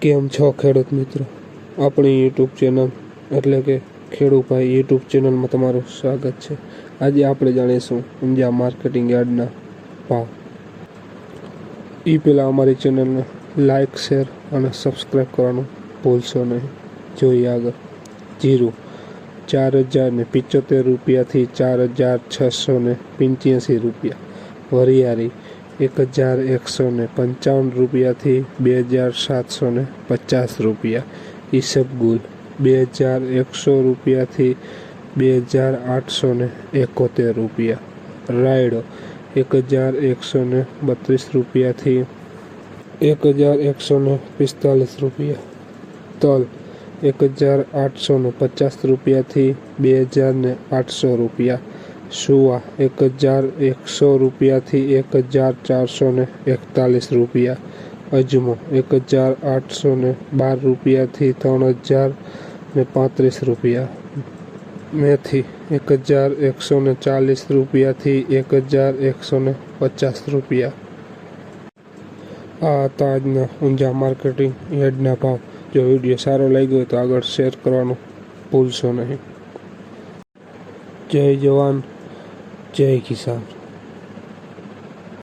કેમ છો ખેડૂત મિત્રો? આપણી યુટ્યુબ ચેનલ એટલે કે ખેડૂભાઈ યુટ્યુબ ચેનલમાં તમારું સ્વાગત છે। આજે આપણે જાણીશું ઊંઝા માર્કેટિંગ યાર્ડના ભાવ। એ પહેલાં અમારી ચેનલને લાઇક, શેર અને સબસ્ક્રાઈબ કરવાનું ભૂલશો નહીં। જોઈએ આગળ। જીરું 4075 રૂપિયાથી 4685 રૂપિયા। વરિયાળી 1155 રૂપિયાથી 2750 રૂપિયા। ઈસબગુલ 2100 રૂપિયાથી 2871 રૂપિયા। રાયડો 1132 રૂપિયાથી 1145 રૂપિયા। તલ 1850 રૂપિયાથી 2800 રૂપિયા। સુવા 1100 રૂપિયાથી 1441 રૂપિયા। અજમો 1812 રૂપિયાથી 3035 રૂપિયા। મેથી 1140 રૂપિયાથી 1150 રૂપિયા। આ હતા આજના ઊંઝા માર્કેટિંગ યાર્ડના ભાવ। જો વિડીયો સારો લાગ્યો હોય તો આગળ શેર કરવાનું ભૂલશો નહીં। જય જવાન, જય કિસાન।